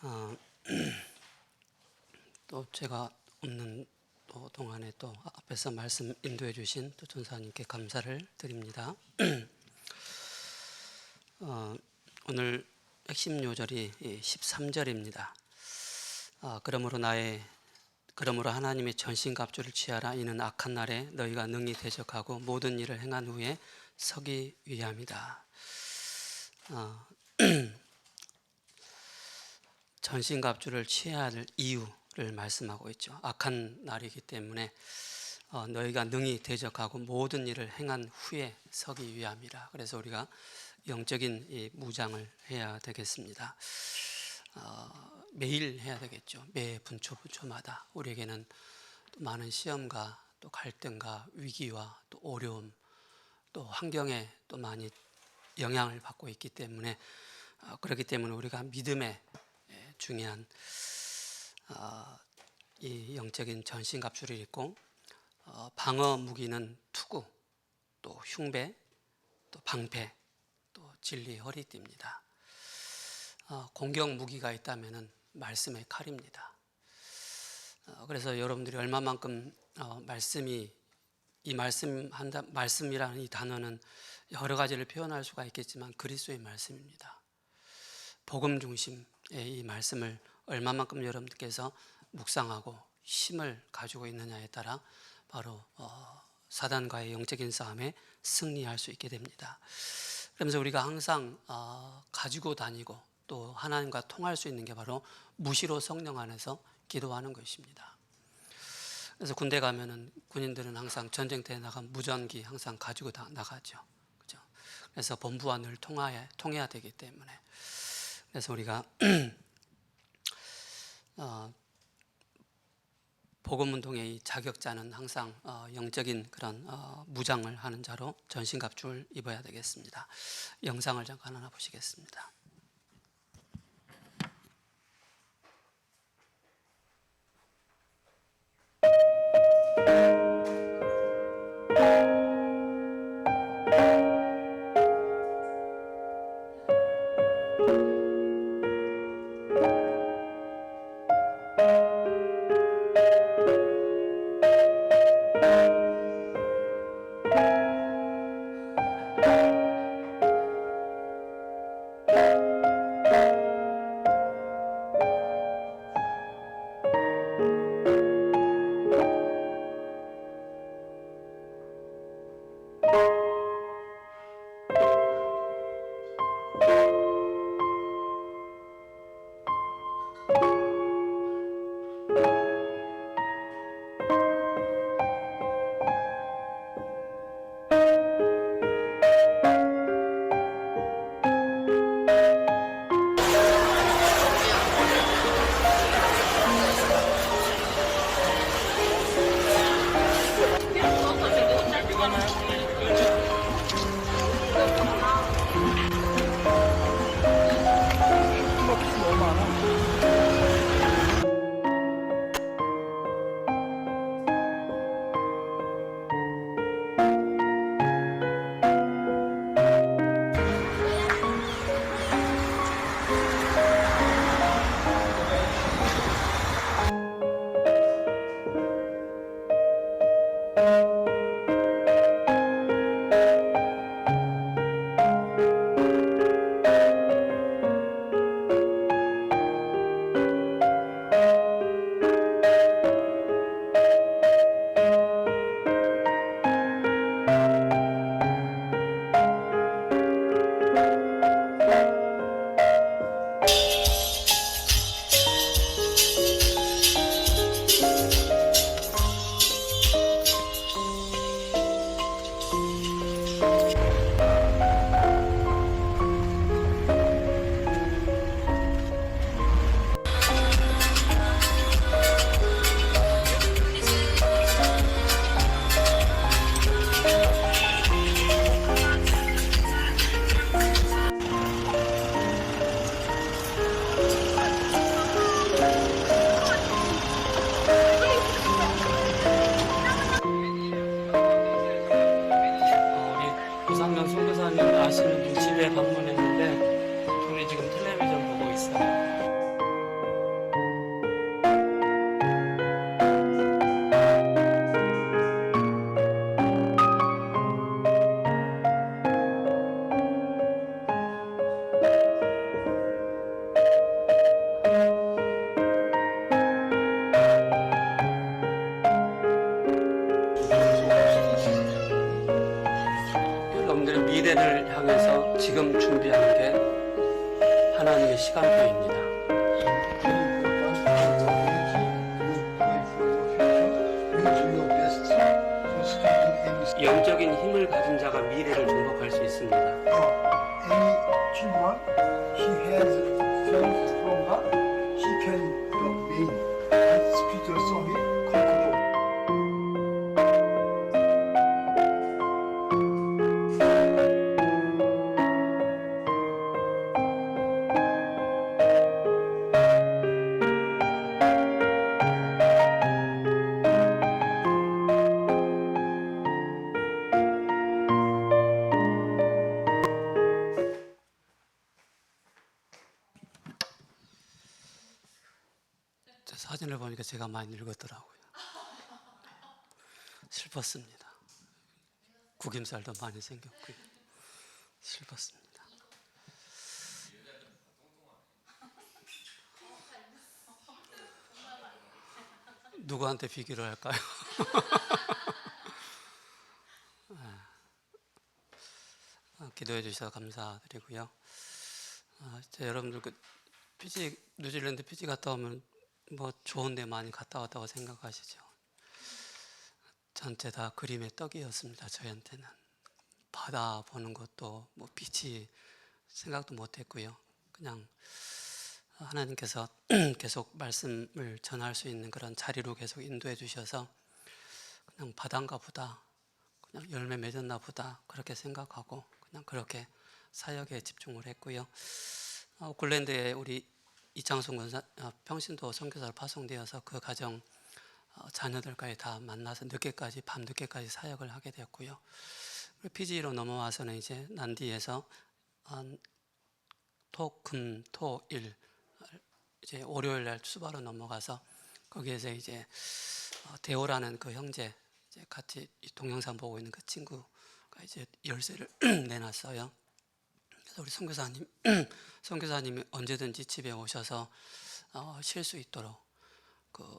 어, 또 제가 없는 또 동안에 또 앞에서 말씀 인도해 주신 또 전사님께 감사를 드립니다. 오늘 핵심 요절이 13절입니다. 그러므로 하나님의 전신갑주를 취하라. 이는 악한 날에 너희가 능히 대적하고 모든 일을 행한 후에 서기 위함이다. 전신갑주를 취해야 할 이유를 말씀하고 있죠. 악한 날이기 때문에 너희가 능히 대적하고 모든 일을 행한 후에 서기 위함이라. 그래서 우리가 영적인 이 무장을 해야 되겠습니다. 매일 해야 되겠죠. 매 분초마다 우리에게는 또 많은 시험과 또 갈등과 위기와 또 어려움 또 환경에 또 많이 영향을 받고 있기 때문에 그렇기 때문에 우리가 믿음의 중요한 이 영적인 전신갑주를 입고 방어 무기는 투구, 또 흉배, 또 방패, 또 진리 허리띠입니다. 공격 무기가 있다면은 말씀의 칼입니다. 그래서 여러분들이 얼마만큼 말씀이라는 이 단어는 여러 가지를 표현할 수가 있겠지만 그리스도의 말씀입니다. 복음 중심의 이 말씀을 얼마만큼 여러분들께서 묵상하고 힘을 가지고 있느냐에 따라 바로 사단과의 영적인 싸움에 승리할 수 있게 됩니다. 그러면서 우리가 항상 가지고 다니고 또 하나님과 통할 수 있는 게 바로 무시로 성령 안에서 기도하는 것입니다. 그래서 군대 가면은 군인들은 항상 전쟁터에 나가면 무전기 항상 가지고 나가죠. 그죠? 그래서 본부와 늘 통해야 되기 때문에. 그래서 우리가 복음운동의 자격자는 항상 영적인 그런 무장을 하는 자로 전신갑주를 입어야 되겠습니다. 영상을 잠깐 하나 보시겠습니다. 미래를 향해서 지금 준비하는 게 하나님의 시간표입니다. 영적인 힘을 가진 자가 미래를 정복할 수 있습니다. Any children, he has faith from God, he can win. That's Peter Song이 conqueror. 저 사진을 보니까 제가 많이 늙었더라고요. 슬펐습니다. 구김살도 많이 생겼고요. 슬펐습니다. 누구한테 비교를 할까요? 기도해 주셔서 감사드리고요. 여러분들 뉴질랜드 피지 갔다 오면 뭐 좋은 데 많이 갔다 왔다고 생각하시죠? 전체 다 그림의 떡이었습니다. 저희한테는 바다 보는 것도 뭐 빛이 생각도 못했고요. 그냥 하나님께서 계속 말씀을 전할 수 있는 그런 자리로 계속 인도해 주셔서 그냥 바다인가 보다, 그냥 열매 맺었나 보다 그렇게 생각하고 그냥 그렇게 사역에 집중을 했고요. 오클랜드에 우리 이창순 권사 평신도 선교사로 파송되어서 그 가정 자녀들까지 다 만나서 늦게까지 밤 늦게까지 사역을 하게 되었고요. 피지로 넘어와서는 이제 난디에서 금, 토, 일 이제 월요일 날 수바로 넘어가서 거기에서 이제 대호라는 그 형제 이제 같이 동영상 보고 있는 그 친구가 이제 열쇠를 내놨어요. 그래서 우리 선교사님이 언제든지 집에 오셔서 쉴 수 있도록 그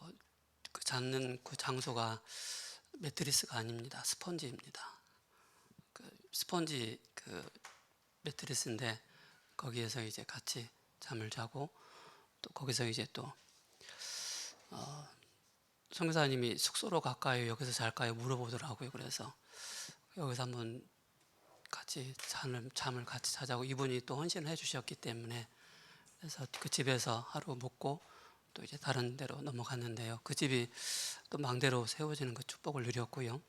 잡는 그 장소가 매트리스가 아닙니다. 스펀지입니다. 그 스펀지 그 매트리스인데 거기에서 이제 같이 잠을 자고 또 거기서 이제 또 선교사님이 숙소로 갈까요? 여기서 잘까요? 물어보더라고요. 그래서 여기서 한번 같이 잠을 같이 자자고 이분이 또 헌신을 해주셨기 때문에 그래서 그 집에서 하루 묵고 또 이제 다른 데로 넘어갔는데요. 그 집이 또 망대로 세워지는 그 축복을 누렸고요.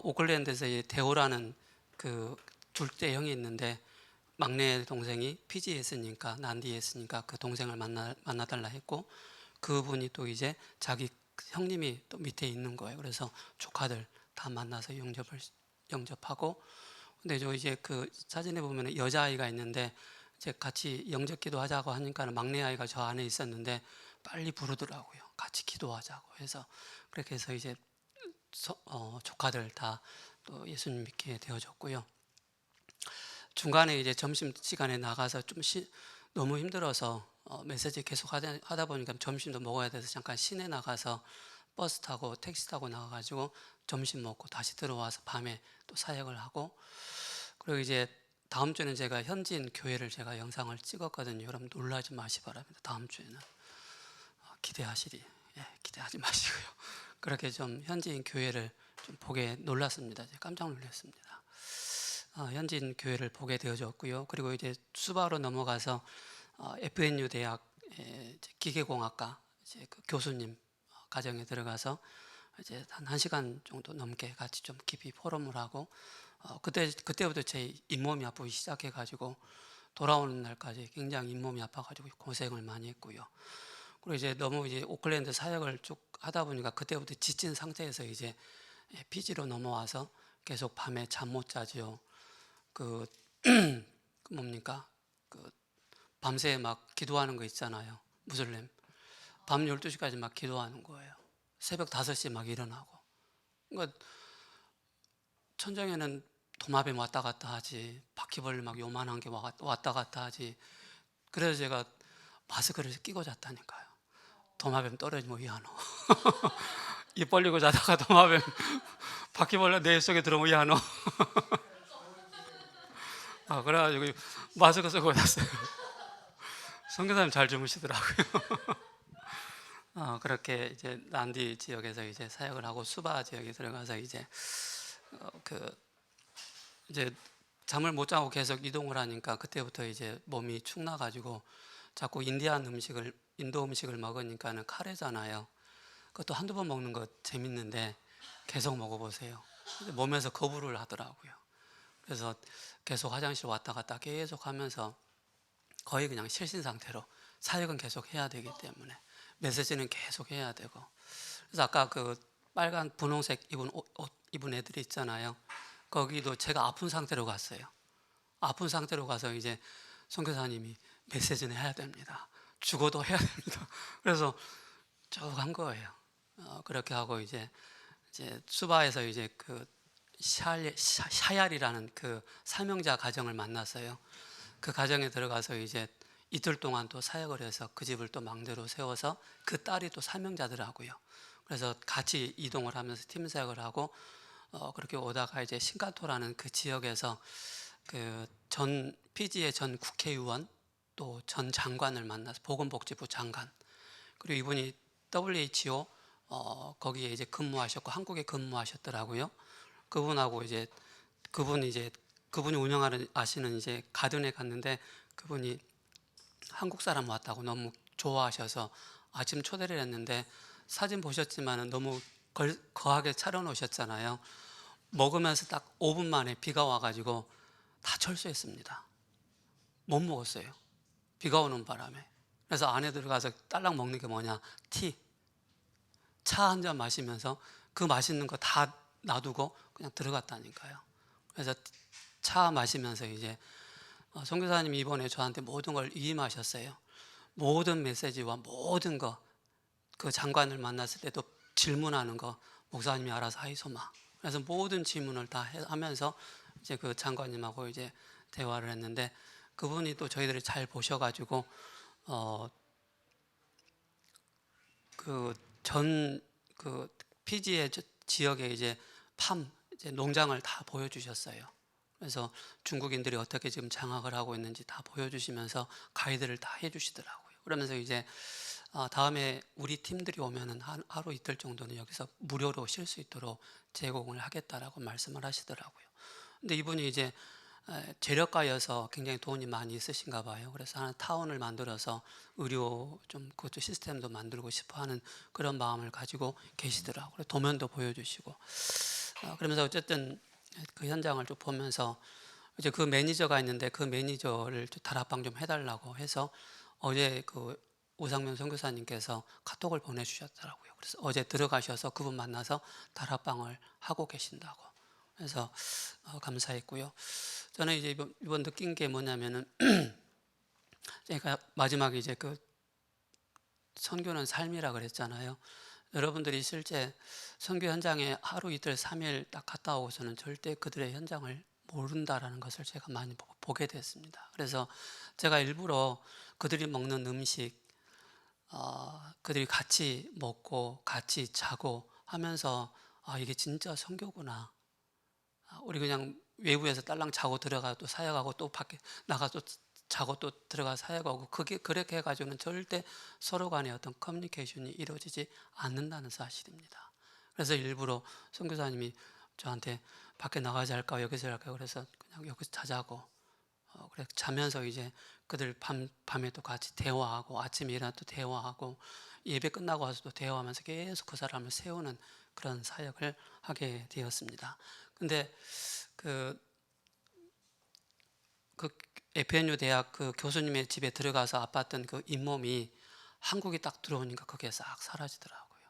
오클랜드에서 대호라는 그 둘째 형이 있는데 막내 동생이 피지에 있으니까 난디에 있으니까 그 동생을 만나달라 했고 그분이 또 이제 자기 형님이 또 밑에 있는 거예요. 그래서 조카들 다 만나서 영접하고 근데 저 이제 그 사진에 보면 여자아이가 있는데 이제 같이 영접기도 하자고 하니까 막내 아이가 저 안에 있었는데 빨리 부르더라고요. 같이 기도하자고 해서 그렇게 해서 이제 조카들 다 또 예수님 믿게 되어졌고요. 중간에 이제 점심 시간에 나가서 좀 너무 힘들어서 메시지 계속 하다 보니까 점심도 먹어야 돼서 잠깐 시내 나가서 버스 타고 택시 타고 나가가지고 점심 먹고 다시 들어와서 밤에 또 사역을 하고 그리고 이제 다음 주에는 제가 현지인 교회를 제가 영상을 찍었거든요. 여러분 놀라지 마시 바랍니다. 다음 주에는 기대하시리 기대하지 마시고요. 그렇게 좀 현지인 교회를 좀 보게 놀랐습니다. 깜짝 놀랐습니다. 현지인 교회를 보게 되어졌고요. 그리고 이제 수바로 넘어가서 FNU 대학 기계공학과 이제 그 교수님 가정에 들어가서 이제 한 1시간 정도 넘게 같이 좀 깊이 포럼을 하고 그때부터 제 잇몸이 아프기 시작해가지고 돌아오는 날까지 굉장히 잇몸이 아파가지고 고생을 많이 했고요. 그리고 이제 너무 이제 오클랜드 사역을 쭉 하다 보니까 그때부터 지친 상태에서 이제 피지로 넘어와서 계속 밤에 잠 못 자죠. 그 뭡니까? 그 밤새 막 기도하는 거 있잖아요. 무슬림. 밤 12시까지 막 기도하는 거예요. 새벽 5시에 막 일어나고. 그러니까 천장에는 도마뱀 왔다 갔다 하지. 바퀴벌레 막 요만한 게 왔다 갔다 하지. 그래서 제가 마스크를 끼고 잤다니까요. 도마뱀 떨어지면 위안호. 입 벌리고 자다가 도마뱀 바퀴벌레 내 속에 들어오면 야 너. 그래가지고 마스크 쓰고 잤어요. 선교사님 잘 주무시더라고요. 그렇게 이제 난디 지역에서 이제 사역을 하고 수바 지역에 들어가서 이제 그 이제 잠을 못 자고 계속 이동을 하니까 그때부터 이제 몸이 축나가지고 자꾸 인도 음식을 먹으니까는 카레잖아요. 그것도 한두 번 먹는 거 재밌는데 계속 먹어보세요. 몸에서 거부를 하더라고요. 그래서 계속 화장실 왔다 갔다 계속 하면서 거의 그냥 실신 상태로 사역은 계속 해야 되기 때문에 메시지는 계속 해야 되고. 그래서 아까 그 빨간 분홍색 옷 입은 애들이 있잖아요. 거기도 제가 아픈 상태로 갔어요. 아픈 상태로 가서 이제 선교사님이 메시지는 해야 됩니다. 죽어도 해야 됩니다. 그래서 쭉 한 거예요. 그렇게 하고 이제 수바에서 이제 그 샤얄이라는 그 사명자 가정을 만났어요. 그 가정에 들어가서 이제 이틀 동안 또 사역을 해서 그 집을 또 망대로 세워서 그 딸이 또 사명자더라고요. 그래서 같이 이동을 하면서 팀 사역을 하고 그렇게 오다가 이제 신카토라는 그 지역에서 그 전 피지의 전 국회의원 또 전 장관을 만나서 보건복지부 장관, 그리고 이분이 WHO 거기에 이제 근무하셨고 한국에 근무하셨더라고요. 그분하고 이제 그분이 운영하는 아시는 이제 가든에 갔는데 그분이 한국 사람 왔다고 너무 좋아하셔서 아침 초대를 했는데 사진 보셨지만은 너무 거하게 차려놓으셨잖아요. 먹으면서 딱 5분 만에 비가 와가지고 다 철수했습니다. 못 먹었어요. 비가 오는 바람에. 그래서 안에 들어가서 딸랑 먹는 게 뭐냐? 차 한 잔 마시면서 그 맛있는 거 다 놔두고 그냥 들어갔다니까요. 그래서 차 마시면서 이제 선교사님이 이번에 저한테 모든 걸 위임하셨어요. 모든 메시지와 모든 거, 그 장관을 만났을 때도 질문하는 거 목사님이 알아서 하이소마. 그래서 모든 질문을 다 하면서 이제 그 장관님하고 이제 대화를 했는데 그분이 또 저희들을 잘 보셔가지고 그 피지의 지역에 이제 이제 농장을 다 보여주셨어요. 그래서 중국인들이 어떻게 지금 장악을 하고 있는지 다 보여주시면서 가이드를 다 해주시더라고요. 그러면서 이제 다음에 우리 팀들이 오면은 하루 이틀 정도는 여기서 무료로 쉴 수 있도록 제공을 하겠다라고 말씀을 하시더라고요. 근데 이분이 이제 재력가여서 굉장히 돈이 많이 있으신가 봐요. 그래서 하나 타운을 만들어서 의료 좀 그것도 시스템도 만들고 싶어하는 그런 마음을 가지고 계시더라고요. 도면도 보여주시고 그러면서 어쨌든 그 현장을 좀 보면서 이제 그 매니저가 있는데 그 매니저를 다락방 좀 해달라고 해서 어제 그 우상명 선교사님께서 카톡을 보내주셨더라고요. 그래서 어제 들어가셔서 그분 만나서 다락방을 하고 계신다고. 그래서 감사했고요. 저는 이제 이번 느낀 게 뭐냐면은 제가 마지막에 이제 그 선교는 삶이라 그랬잖아요. 여러분들이 실제 선교 현장에 하루 이틀 3일 딱 갔다 오고서는 절대 그들의 현장을 모른다라는 것을 제가 많이 보게 됐습니다. 그래서 제가 일부러 그들이 먹는 음식, 그들이 같이 먹고 같이 자고 하면서 이게 진짜 선교구나. 우리 그냥 외부에서 딸랑 자고 들어가 또 사역하고 또 밖에 나가 또 자고 또 들어가 사역하고 그렇게 해가지고는 절대 서로 간의 어떤 커뮤니케이션이 이루어지지 않는다는 사실입니다. 그래서 일부러 선교사님이 저한테 밖에 나가지 할까 여기서 할까 그래서 그냥 여기서 자자고 그래 자면서 이제 그들 밤에 또 같이 대화하고 아침에 일어나 또 대화하고 예배 끝나고 와서 또 대화하면서 계속 그 사람을 세우는 그런 사역을 하게 되었습니다. 근데 그 FNU 대학 그 교수님의 집에 들어가서 아팠던 그 잇몸이 한국에 딱 들어오니까 그게 싹 사라지더라고요.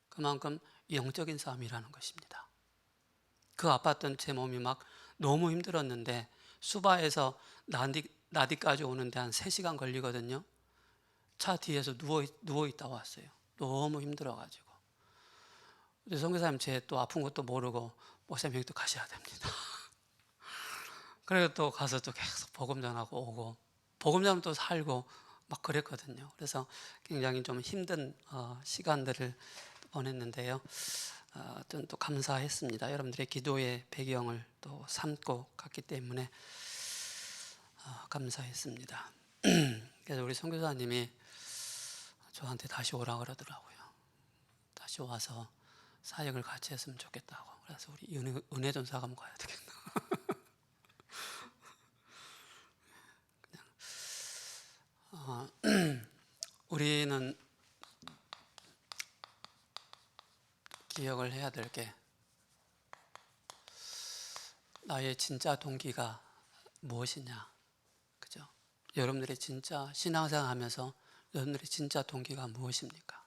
그만큼 영적인 싸움이라는 것입니다. 그 아팠던 제 몸이 막 너무 힘들었는데 수바에서 나디까지 오는데 한 3시간 걸리거든요. 차 뒤에서 누워 있다 왔어요. 너무 힘들어가지고. 근데 선교사님 제 또 아픈 것도 모르고 목사님 여기 또 가셔야 됩니다. 그래서 또 가서 또 계속 복음 전하고 오고 복음 전하면 또 살고 막 그랬거든요. 그래서 굉장히 좀 힘든 시간들을 보냈는데요. 또 감사했습니다. 여러분들의 기도의 배경을 또 삼고 갔기 때문에 감사했습니다. 그래서 우리 선교사님이 저한테 다시 오라 그러더라고요. 다시 와서 사역을 같이 했으면 좋겠다고. 그래서 우리 은혜 전사가 한번 가야 되겠다. 우리는 기억을 해야 될 게, 나의 진짜 동기가 무엇이냐, 그죠? 여러분들의 진짜 신앙생활 하면서 여러분들의 진짜 동기가 무엇입니까?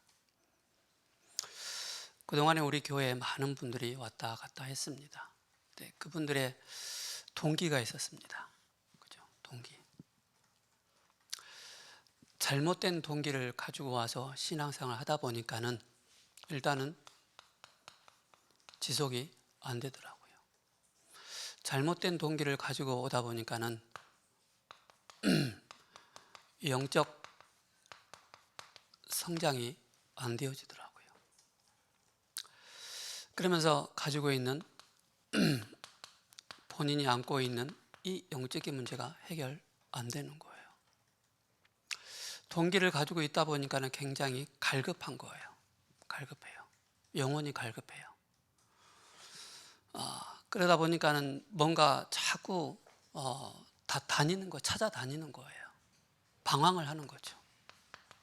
그동안에 우리 교회에 많은 분들이 왔다 갔다 했습니다. 네, 그분들의 동기가 있었습니다. 그죠? 동기. 잘못된 동기를 가지고 와서 신앙생활을 하다 보니까는 일단은 지속이 안 되더라고요. 잘못된 동기를 가지고 오다 보니까는 영적 성장이 안 되어지더라고요. 그러면서 가지고 있는 본인이 안고 있는 이 영적인 문제가 해결 안 되는 거예요. 동기를 가지고 있다 보니까는 굉장히 갈급한 거예요. 갈급해요. 영혼이 갈급해요. 그러다 보니까는 뭔가 자꾸 다니는 거, 찾아다니는 거예요. 방황을 하는 거죠.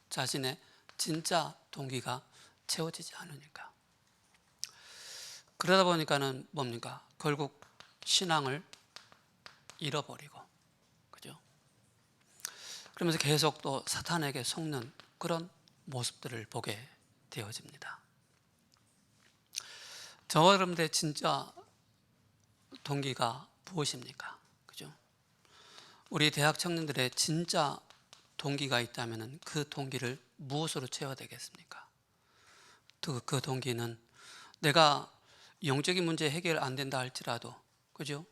자신의 진짜 동기가 채워지지 않으니까. 그러다 보니까는 뭡니까? 결국 신앙을 잃어버리고, 그죠? 그러면서 계속 또 사탄에게 속는 그런 모습들을 보게 되어집니다. 저와 여러분들의 진짜 동기가 무엇입니까? 그죠? 우리 대학 청년들의 진짜 동기가 있다면 그 동기를 무엇으로 채워야 되겠습니까? 그 동기는 내가 영적인 문제 해결 안 된다 할지라도, 그죠?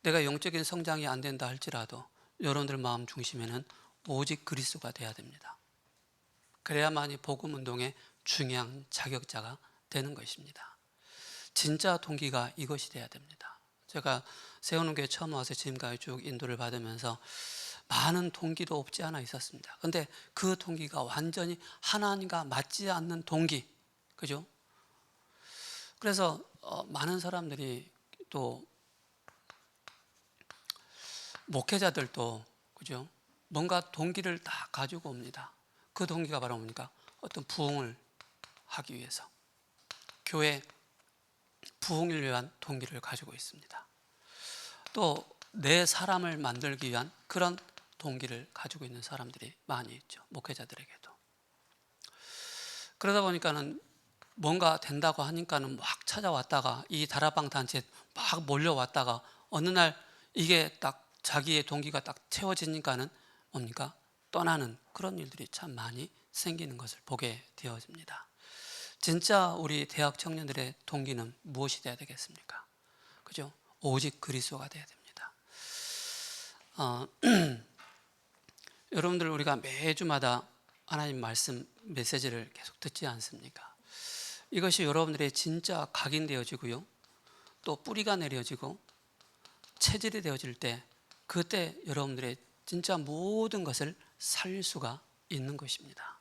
내가 영적인 성장이 안 된다 할지라도 여러분들 마음 중심에는 오직 그리스도가 돼야 됩니다. 그래야만이 복음 운동의 중요한 자격자가 되는 것입니다. 진짜 동기가 이것이 돼야 됩니다. 제가 세우는 교회 처음 와서 지금까지 쭉 인도를 받으면서 많은 동기도 없지 않아 있었습니다. 그런데 그 동기가 완전히 하나님과 맞지 않는 동기, 그죠? 그래서 많은 사람들이 또 목회자들도, 그죠? 뭔가 동기를 다 가지고 옵니다. 그 동기가 바로 뭡니까? 어떤 부흥을 하기 위해서, 교회 부흥을 위한 동기를 가지고 있습니다. 또 내 사람을 만들기 위한 그런 동기를 가지고 있는 사람들이 많이 있죠. 목회자들에게도. 그러다 보니까는 뭔가 된다고 하니까는 막 찾아왔다가 이 다락방 단체에 막 몰려왔다가 어느 날 이게 딱 자기의 동기가 딱 채워지니까는 뭡니까? 떠나는 그런 일들이 참 많이 생기는 것을 보게 되어집니다. 진짜 우리 대학 청년들의 동기는 무엇이 돼야 되겠습니까? 그죠? 오직 그리스도가 돼야 됩니다. 여러분들 우리가 매주마다 하나님 말씀 메시지를 계속 듣지 않습니까? 이것이 여러분들의 진짜 각인되어지고요, 또 뿌리가 내려지고 체질이 되어질 때, 그때 여러분들의 진짜 모든 것을 살릴 수가 있는 것입니다.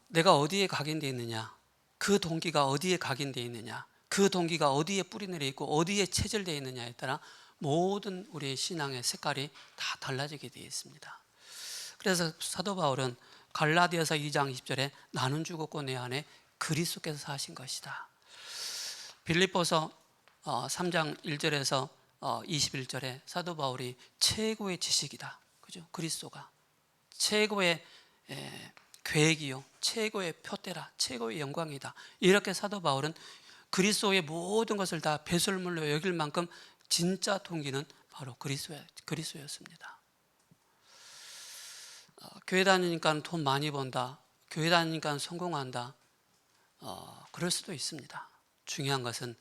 내가 어디에 각인되어 있느냐, 그 동기가 어디에 각인되어 있느냐, 그 동기가 어디에 뿌리 내려 있고 어디에 체질되어 있느냐에 따라 모든 우리의 신앙의 색깔이 다 달라지게 되어 있습니다. 그래서 사도 바울은 갈라디아서 2장 20절에 나는 죽었고 내 안에 그리스도께서 사신 것이다. 빌립보서 3장 1절에서 21절에 사도 바울이 최고의 지식이다, 그죠? 그리스도가 최고의 계획이요, 최고의 표대라, 최고의 영광이다. 이렇게 사도 바울은 그리스도의 모든 것을 다 배설물로 여길 만큼 진짜 동기는 바로 그리스도였습니다. 교회 다니니까 돈 많이 번다, 교회 다니니까 성공한다, 그럴 수도 있습니다. 중요한 것은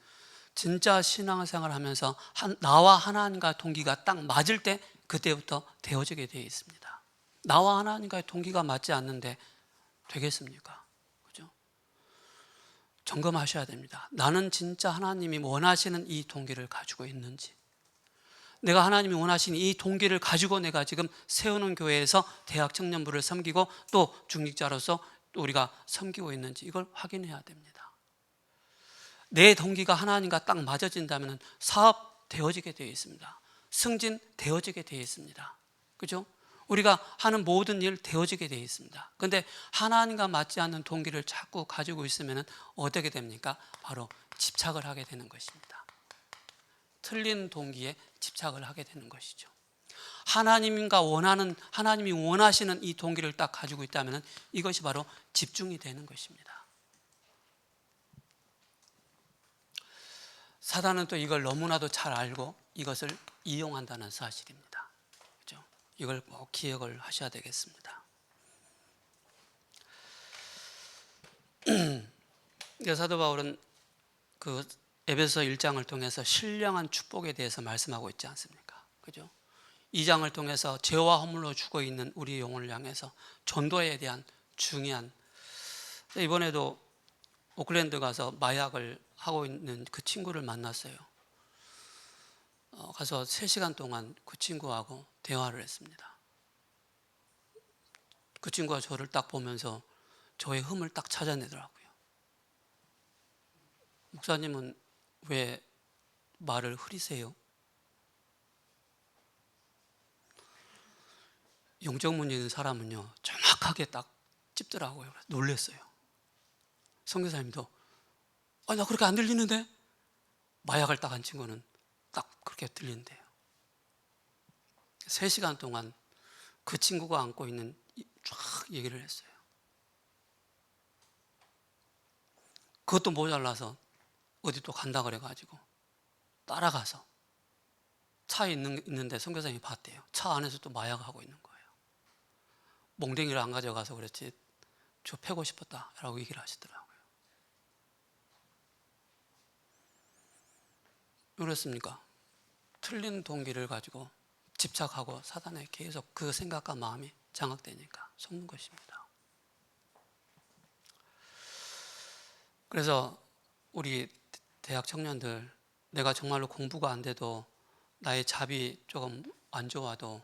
진짜 신앙생활을 하면서 나와 하나님과 동기가 딱 맞을 때 그때부터 되어지게 되어 있습니다. 나와 하나님과의 동기가 맞지 않는데 되겠습니까? 그죠? 점검하셔야 됩니다. 나는 진짜 하나님이 원하시는 이 동기를 가지고 있는지, 내가 하나님이 원하시는 이 동기를 가지고 내가 지금 세우는 교회에서 대학 청년부를 섬기고 또 중직자로서 또 우리가 섬기고 있는지 이걸 확인해야 됩니다. 내 동기가 하나님과 딱 맞아진다면 사업 되어지게 되어 있습니다. 승진 되어지게 되어 있습니다. 그죠? 우리가 하는 모든 일 되어지게 되어 있습니다. 그런데 하나님과 맞지 않는 동기를 자꾸 가지고 있으면 어떻게 됩니까? 바로 집착을 하게 되는 것입니다. 틀린 동기에 집착을 하게 되는 것이죠. 하나님이 원하시는 이 동기를 딱 가지고 있다면 이것이 바로 집중이 되는 것입니다. 사단은 또 이걸 너무나도 잘 알고 이것을 이용한다는 사실입니다. 그렇죠? 이걸 꼭 기억을 하셔야 되겠습니다. 사도 바울은 그 에베소 1장을 통해서 신령한 축복에 대해서 말씀하고 있지 않습니까? 그죠? 2장을 통해서 죄와 허물로 죽어 있는 우리 영혼을 향해서 전도에 대한 중요한, 이번에도 오클랜드 가서 마약을 하고 있는 그 친구를 만났어요. 가서 3시간 동안 그 친구하고 대화를 했습니다. 그 친구가 저를 딱 보면서 저의 흠을 딱 찾아내더라고요. 목사님은 왜 말을 흐리세요? 영적 문제 있는 사람은요 정확하게 딱 찝더라고요. 놀랐어요. 선교사님도 나 그렇게 안 들리는데? 마약을 딱 한 친구는 딱 그렇게 들린대요. 3시간 동안 그 친구가 안고 있는 쫙 얘기를 했어요. 그것도 모자라서 어디 또 간다 그래가지고 따라가서 차에 있는데 선교사님이 봤대요. 차 안에서 또 마약하고 있는 거예요. 몽댕이를 안 가져가서 그랬지 저 패고 싶었다라고 얘기를 하시더라고요. 그렇습니까? 틀린 동기를 가지고 집착하고 사단에 계속 그 생각과 마음이 장악되니까 속는 것입니다. 그래서 우리 대학 청년들, 내가 정말로 공부가 안 돼도 나의 잡이 조금 안 좋아도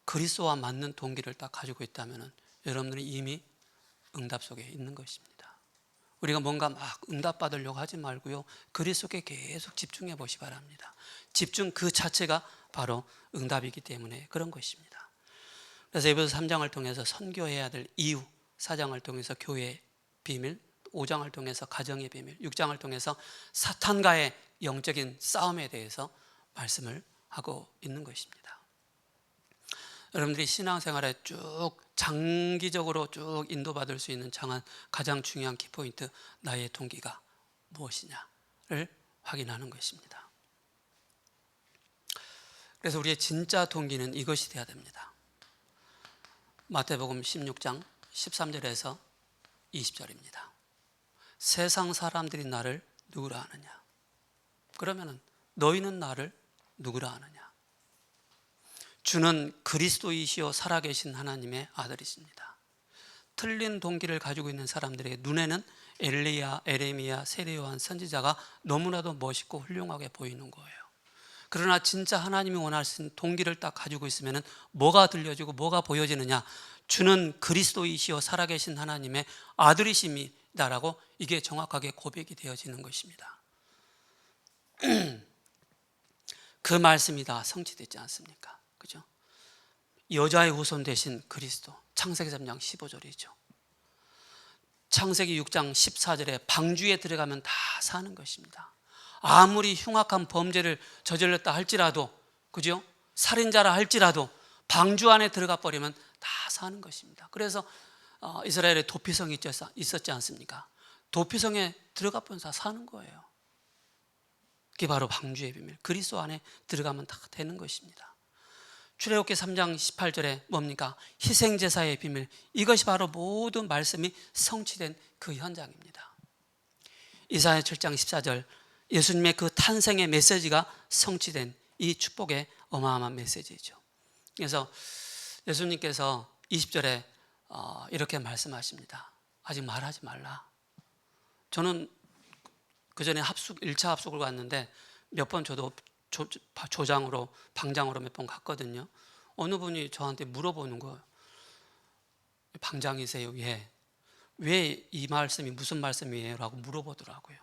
그리스도와 맞는 동기를 딱 가지고 있다면 여러분들이 이미 응답 속에 있는 것입니다. 우리가 뭔가 막 응답 받으려고 하지 말고요, 그리스도께 계속 집중해 보시 바랍니다. 집중 그 자체가 바로 응답이기 때문에 그런 것입니다. 그래서 에베소 3장을 통해서 선교해야 될 이유, 4장을 통해서 교회의 비밀, 5장을 통해서 가정의 비밀, 6장을 통해서 사탄과의 영적인 싸움에 대해서 말씀을 하고 있는 것입니다. 여러분들이 신앙생활에 쭉 장기적으로 쭉 인도받을 수 있는 가장 중요한 키포인트, 나의 동기가 무엇이냐를 확인하는 것입니다. 그래서 우리의 진짜 동기는 이것이 되어야 됩니다. 마태복음 16장 13절에서 20절입니다. 세상 사람들이 나를 누구라 하느냐? 그러면 너희는 나를 누구라 하느냐? 주는 그리스도이시요 살아계신 하나님의 아들이십니다. 틀린 동기를 가지고 있는 사람들의 눈에는 엘리야, 에레미야, 세례요한 선지자가 너무나도 멋있고 훌륭하게 보이는 거예요. 그러나 진짜 하나님이 원하시는 동기를 딱 가지고 있으면 뭐가 들려지고 뭐가 보여지느냐? 주는 그리스도이시요 살아계신 하나님의 아들이십니다라고 이게 정확하게 고백이 되어지는 것입니다. 그 말씀이 다 성취되지 않습니까? 그죠? 여자의 후손 되신 그리스도, 창세기 3장 15절이죠. 창세기 6장 14절에 방주에 들어가면 다 사는 것입니다. 아무리 흉악한 범죄를 저질렀다 할지라도, 그죠? 살인자라 할지라도 방주 안에 들어가 버리면 다 사는 것입니다. 그래서 이스라엘에 도피성이 있었지 않습니까? 도피성에 들어가 보면 다 사는 거예요. 그게 바로 방주의 비밀, 그리스도 안에 들어가면 다 되는 것입니다. 출애굽기 3장 18절에 뭡니까? 희생제사의 비밀, 이것이 바로 모든 말씀이 성취된 그 현장입니다. 이사야 7장 14절, 예수님의 그 탄생의 메시지가 성취된 이 축복의 어마어마한 메시지죠. 그래서 예수님께서 20절에 이렇게 말씀하십니다. 아직 말하지 말라. 저는 그 전에 1차 합숙을 갔는데 몇 번 저도 조장으로 방장으로 몇 번 갔거든요. 어느 분이 저한테 물어보는 거예요. 방장이세요? 예. 왜 이 말씀이 무슨 말씀이에요? 라고 물어보더라고요.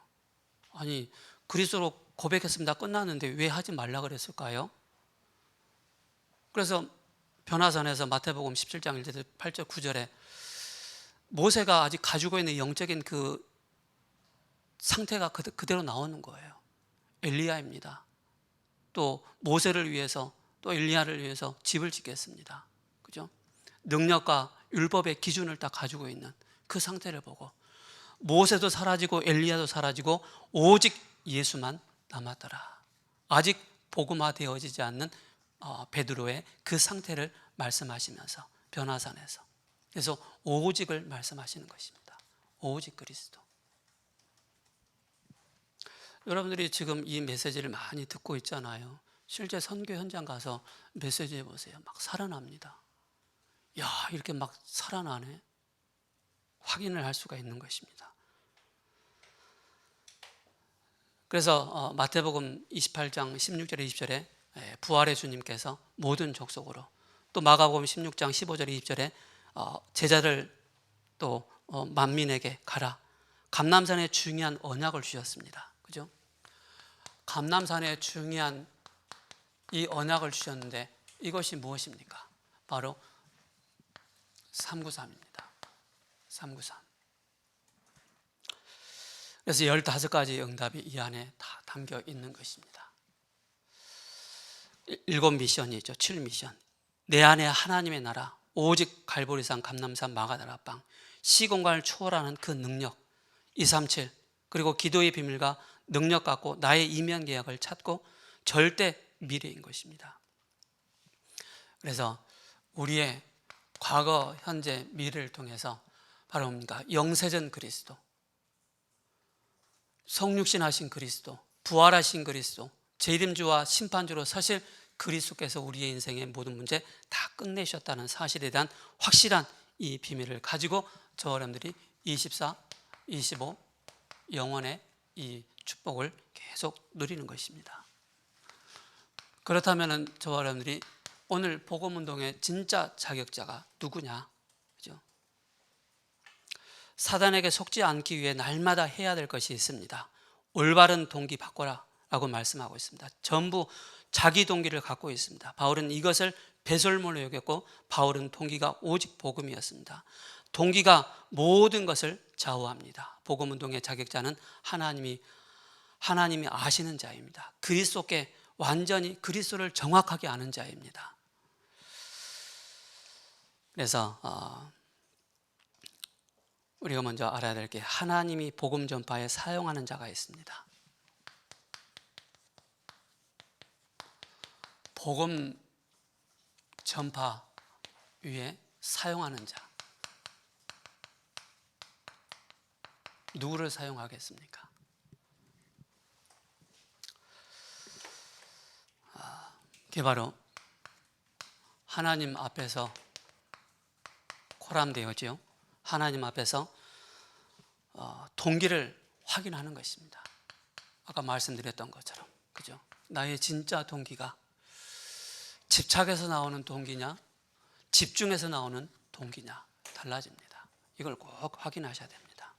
아니, 그리스도로 고백했습니다. 끝났는데 왜 하지 말라 그랬을까요? 그래서 변화산에서 마태복음 17장 1절 8절 9절에 모세가 아직 가지고 있는 영적인 그 상태가 그대로 나오는 거예요. 엘리야입니다. 또 모세를 위해서 또 엘리야를 위해서 집을 짓겠습니다. 그죠? 능력과 율법의 기준을 딱 가지고 있는 그 상태를 보고 모세도 사라지고 엘리야도 사라지고 오직 예수만 남았더라. 아직 복음화되어지지 않는 베드로의 그 상태를 말씀하시면서 변화산에서, 그래서 오직을 말씀하시는 것입니다. 오직 그리스도. 여러분들이 지금 이 메시지를 많이 듣고 있잖아요. 실제 선교 현장 가서 메시지 해보세요. 막 살아납니다. 야, 이렇게 막 살아나네. 확인을 할 수가 있는 것입니다. 그래서 마태복음 28장 16절에 20절에 부활의 주님께서 모든 족속으로, 또 마가복음 16장 15절에 20절에 제자를 또 만민에게 가라. 감람산에 중요한 언약을 주셨습니다. 그죠? 감람산에 중요한 이 언약을 주셨는데 이것이 무엇입니까? 바로 393입니다. 393. 그래서 15가지 응답이 이 안에 다 담겨 있는 것입니다. 7미션이 있죠. 7미션. 내 안에 하나님의 나라, 오직 갈보리산, 감람산, 마가다락방, 시공간을 초월하는 그 능력, 237, 그리고 기도의 비밀과 능력 갖고 나의 이면 계약을 찾고 절대 미래인 것입니다. 그래서 우리의 과거, 현재, 미래를 통해서 바로 뭡니까? 영세전 그리스도, 성육신하신 그리스도, 부활하신 그리스도, 재림주와 심판주로 서실 그리스도께서 우리의 인생의 모든 문제 다 끝내셨다는 사실에 대한 확실한 이 비밀을 가지고 저와 여러분들이 24, 25 영원의 이 축복을 계속 누리는 것입니다. 그렇다면 저와 여러분들이 오늘 복음운동의 진짜 자격자가 누구냐? 그죠? 사단에게 속지 않기 위해 날마다 해야 될 것이 있습니다. 올바른 동기 바꿔라 라고 말씀하고 있습니다. 전부 자기 동기를 갖고 있습니다. 바울은 이것을 배설물로 여겼고, 바울은 동기가 오직 복음이었습니다. 동기가 모든 것을 좌우합니다. 복음운동의 자격자는 하나님이 아시는 자입니다. 그리스도께 완전히 그리스도를 정확하게 아는 자입니다. 그래서 우리가 먼저 알아야 될 게, 하나님이 복음 전파에 사용하는 자가 있습니다. 복음 전파 위에 사용하는 자, 누구를 사용하겠습니까? 그게 바로 하나님 앞에서 코람되어지요. 하나님 앞에서 동기를 확인하는 것입니다. 아까 말씀드렸던 것처럼, 그죠? 나의 진짜 동기가 집착에서 나오는 동기냐, 집중해서 나오는 동기냐 달라집니다. 이걸 꼭 확인하셔야 됩니다.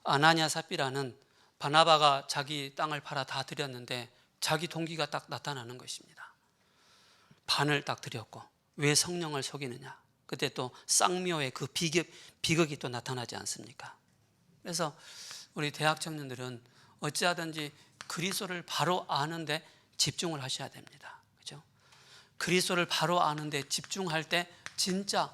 아나니아 삽비라는 바나바가 자기 땅을 팔아 다 드렸는데 자기 동기가 딱 나타나는 것입니다. 반을 딱 드렸고, 왜 성령을 속이느냐? 그때 또 쌍묘의 그 비극이 또 나타나지 않습니까? 그래서 우리 대학 청년들은 어찌하든지 그리스도를 바로 아는데 집중을 하셔야 됩니다. 그죠? 그리스도를 바로 아는데 집중할 때 진짜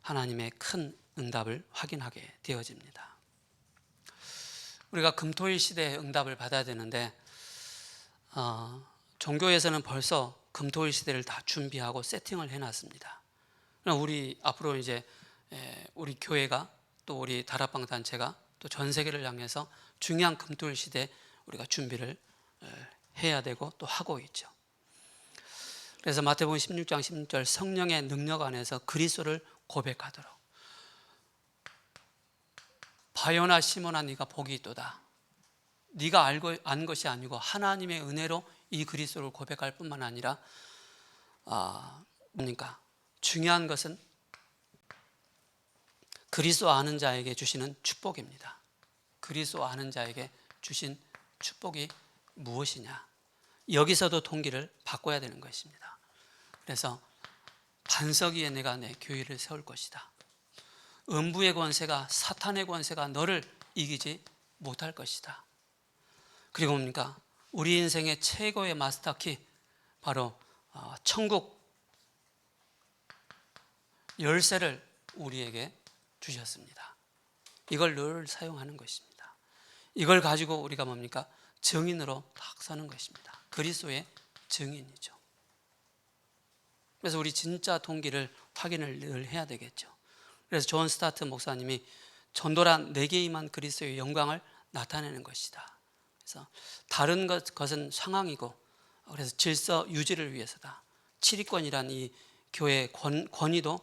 하나님의 큰 응답을 확인하게 되어집니다. 우리가 금토일 시대의 응답을 받아야 되는데 종교에서는 벌써 금토일 시대를 다 준비하고 세팅을 해놨습니다. 우리 앞으로 이제 우리 교회가, 또 우리 다락방 단체가 또 전 세계를 향해서 중요한 금토일 시대 우리가 준비를 해야 되고 또 하고 있죠. 그래서 마태복음 16장 16절, 성령의 능력 안에서 그리스도를 고백하도록. 바요나 시몬아 네가 복이 있도다. 네가 안 것이 아니고 하나님의 은혜로 이 그리스도를 고백할 뿐만 아니라 뭡니까? 중요한 것은 그리스도 아는 자에게 주시는 축복입니다. 그리스도 아는 자에게 주신 축복이 무엇이냐? 여기서도 동기를 바꿔야 되는 것입니다. 그래서 반석 위에 내가 내 교회를 세울 것이다. 음부의 권세가, 사탄의 권세가 너를 이기지 못할 것이다. 그리고 뭡니까? 우리 인생의 최고의 마스터키, 바로 천국 열쇠를 우리에게 주셨습니다. 이걸 늘 사용하는 것입니다. 이걸 가지고 우리가 뭡니까? 증인으로 딱 서는 것입니다. 그리스도의 증인이죠. 그래서 우리 진짜 동기를 확인을 늘 해야 되겠죠. 그래서 존 스타트 목사님이 전도란 내게 임한 그리스도의 영광을 나타내는 것이다. 그래서 다른 것은 상황이고, 그래서 질서 유지를 위해서다. 7위권이란 이 교회의 권위도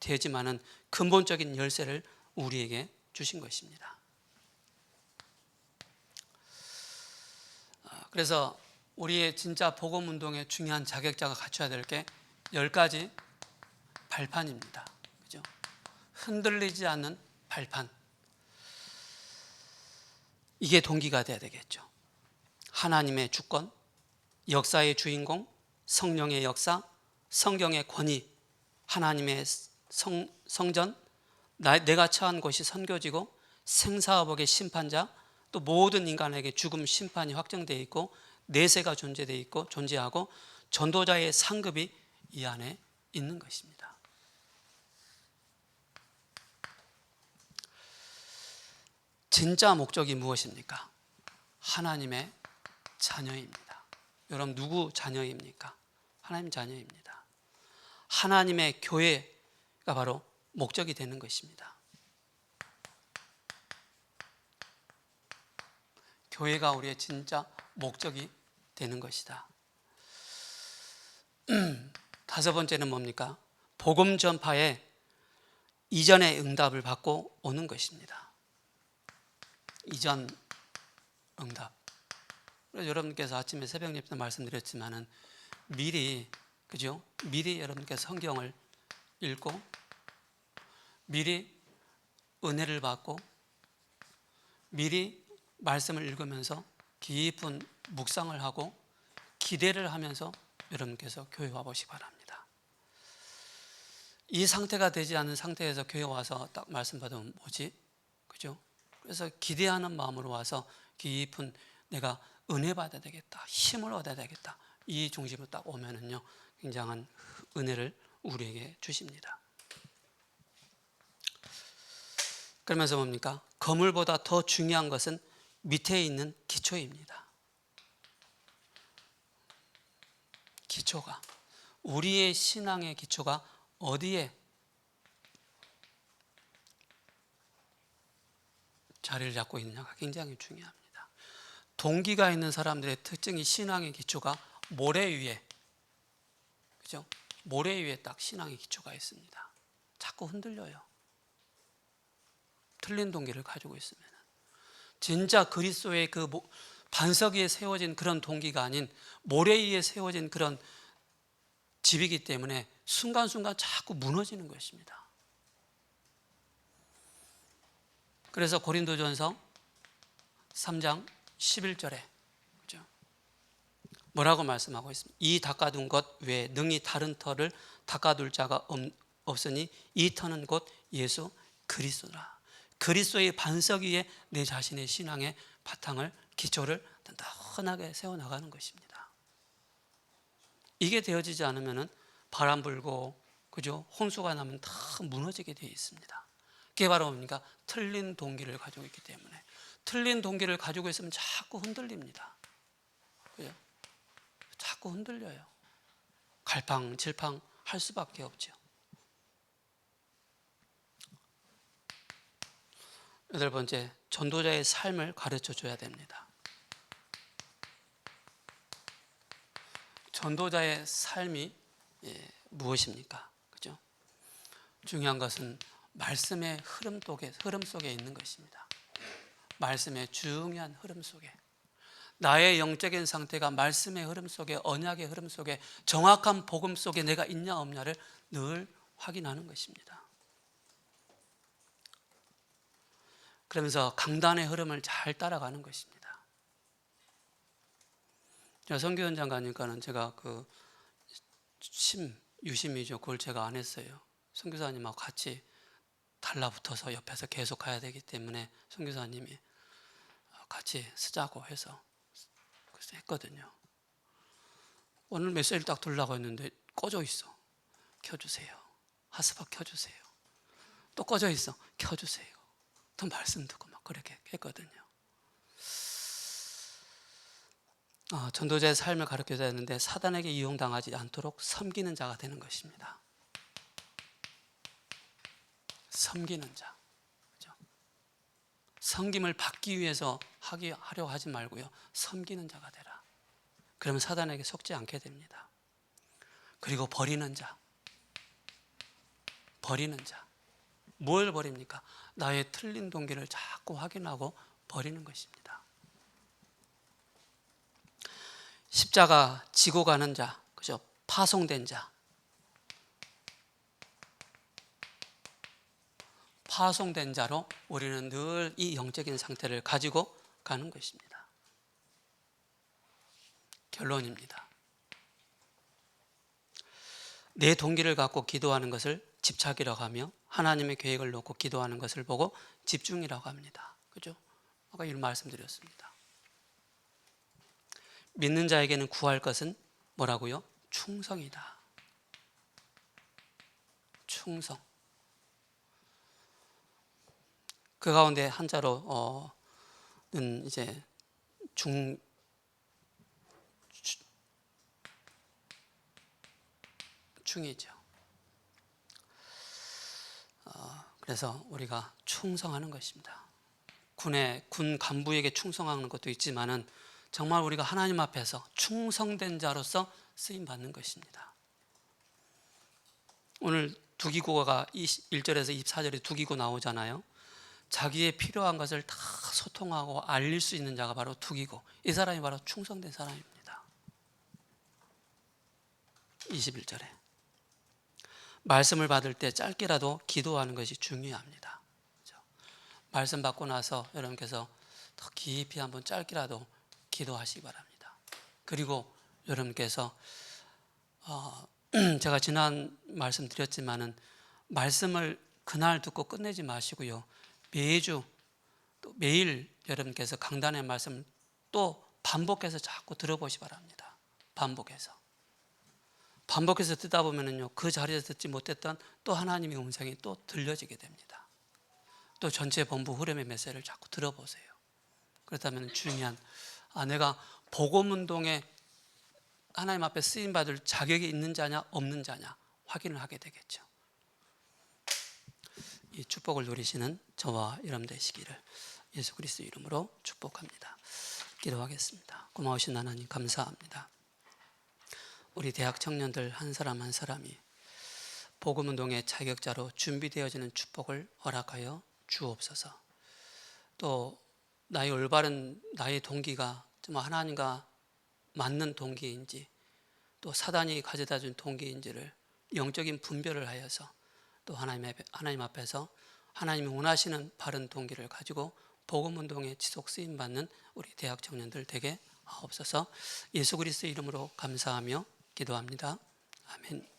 되지만은 근본적인 열쇠를 우리에게 주신 것입니다. 그래서 우리의 진짜 복음 운동의 중요한 자격자가 갖춰야 될 게 10가지 발판입니다. 그죠? 흔들리지 않는 발판. 이게 동기가 돼야 되겠죠. 하나님의 주권, 역사의 주인공, 성령의 역사, 성경의 권위, 하나님의 성전, 내가 처한 곳이 선교지고, 생사화복의 심판자, 또 모든 인간에게 죽음 심판이 확정되어 있고, 내세가 존재하고, 전도자의 상급이 이 안에 있는 것입니다. 진짜 목적이 무엇입니까? 하나님의 자녀입니다. 여러분 누구 자녀입니까? 하나님 자녀입니다. 하나님의 교회가 바로 목적이 되는 것입니다. 교회가 우리의 진짜 목적이 되는 것이다. 5번째는 뭡니까? 복음 전파에 이전의 응답을 받고 오는 것입니다. 이전 응답. 그래서 여러분께서 아침에 새벽 예배 때 말씀드렸지만은 미리 여러분께서 성경을 읽고, 미리 은혜를 받고, 미리 말씀을 읽으면서 깊은 묵상을 하고 기대를 하면서 여러분께서 교회 와보시기 바랍니다. 이 상태가 되지 않은 상태에서 교회 와서 딱 말씀 받으면 뭐지? 그죠? 그래서 기대하는 마음으로 와서 깊은 내가 은혜 받아야 되겠다, 힘을 얻어야 되겠다, 이 중심으로 딱 오면은요, 굉장한 은혜를 우리에게 주십니다. 그러면서 뭡니까? 건물보다 더 중요한 것은 밑에 있는 기초입니다. 기초가, 우리의 신앙의 기초가 어디에 자리를 잡고 있느냐가 굉장히 중요합니다. 동기가 있는 사람들의 특징이 신앙의 기초가 모래 위에, 그죠? 모래 위에 딱 신앙의 기초가 있습니다. 자꾸 흔들려요. 틀린 동기를 가지고 있으면. 진짜 그리스도의 그 반석 위에 세워진 그런 동기가 아닌 모래 위에 세워진 그런 집이기 때문에 순간순간 자꾸 무너지는 것입니다. 그래서 고린도전서 3장 11절에 그죠? 뭐라고 말씀하고 있습니다. 이 닦아둔 것 외에 능히 다른 터를 닦아둘 자가 없으니 이 터는 곧 예수 그리스도라. 그리스도의 반석 위에 내 자신의 신앙의 바탕을, 기초를 든든하게 세워나가는 것입니다. 이게 되어지지 않으면 바람 불고, 그죠? 홍수가 나면 다 무너지게 되어 있습니다. 그게 바로 뭡니까? 틀린 동기를 가지고 있기 때문에. 틀린 동기를 가지고 있으면 자꾸 흔들립니다. 그죠? 자꾸 흔들려요. 갈팡질팡 할 수밖에 없죠. 8번째, 전도자의 삶을 가르쳐 줘야 됩니다. 전도자의 삶이 무엇입니까? 그죠? 중요한 것은 말씀의 흐름 속에 있는 것입니다. 말씀의 중요한 흐름 속에, 나의 영적인 상태가 말씀의 흐름 속에, 언약의 흐름 속에, 정확한 복음 속에 내가 있냐 없냐를 늘 확인하는 것입니다. 그러면서 강단의 흐름을 잘 따라가는 것입니다. 선교원 장가니까는 제가 그 유심이죠. 그걸 제가 안 했어요. 선교사님하고 같이 달라붙어서 옆에서 계속 가야 되기 때문에 선교사님이 같이 쓰자고 해서 그래서 했거든요. 오늘 메시지를 딱 들으려고 했는데 꺼져 있어. 켜주세요. 하스바 켜주세요. 또 꺼져 있어. 켜주세요. 또 말씀 듣고 막 그렇게 했거든요. 전도자의 삶을 가르쳐야 하는데 사단에게 이용당하지 않도록 섬기는 자가 되는 것입니다. 섬기는 자. 그렇죠? 섬김을 받기 위해서 하려고 하지 말고요. 섬기는 자가 되라. 그러면 사단에게 속지 않게 됩니다. 그리고 버리는 자. 버리는 자. 뭘 버립니까? 나의 틀린 동기를 자꾸 확인하고 버리는 것입니다. 십자가 지고 가는 자, 그죠? 파송된 자. 파송된 자로 우리는 늘 이 영적인 상태를 가지고 가는 것입니다. 결론입니다. 내 동기를 갖고 기도하는 것을 집착이라고 하며 하나님의 계획을 놓고 기도하는 것을 보고 집중이라고 합니다. 그죠? 아까 이런 말씀드렸습니다. 믿는 자에게는 구할 것은 뭐라고요? 충성이다. 충성. 그 가운데 한자로는 이제 충이죠. 그래서 우리가 충성하는 것입니다. 군 간부에게 충성하는 것도 있지만은 정말 우리가 하나님 앞에서 충성된 자로서 쓰임 받는 것입니다. 오늘 두기고가 1절에서 24절에 두기고 나오잖아요. 자기의 필요한 것을 다 소통하고 알릴 수 있는 자가 바로 두기고, 이 사람이 바로 충성된 사람입니다. 21절에 말씀을 받을 때 짧게라도 기도하는 것이 중요합니다. 그렇죠? 말씀 받고 나서 여러분께서 더 깊이 한번 짧게라도 기도하시기 바랍니다. 그리고 여러분께서 제가 지난 말씀 드렸지만은 말씀을 그날 듣고 끝내지 마시고요. 매주 또 매일 여러분께서 강단의 말씀을 또 반복해서 자꾸 들어보시기 바랍니다. 반복해서 듣다 보면은요, 그 자리에서 듣지 못했던 또 하나님의 음성이 또 들려지게 됩니다. 또 전체 본부 흐름의 메시지를 자꾸 들어보세요. 그렇다면 중요한 내가 복음운동에 하나님 앞에 쓰임받을 자격이 있는 자냐 없는 자냐 확인을 하게 되겠죠. 이 축복을 누리시는 저와 여러분 되시기를 예수 그리스도 이름으로 축복합니다. 기도하겠습니다. 고마우신 하나님 감사합니다. 우리 대학 청년들 한 사람 한 사람이 복음운동의 자격자로 준비되어지는 축복을 허락하여 주옵소서. 또 나의 올바른 나의 동기가 정말 하나님과 맞는 동기인지 또 사단이 가져다 준 동기인지를 영적인 분별을 하여서 또 하나님 앞에서 하나님이 원하시는 바른 동기를 가지고 복음운동에 지속 쓰임받는 우리 대학 청년들 되게 하옵소서. 예수 그리스도의 이름으로 감사하며 기도합니다. 아멘.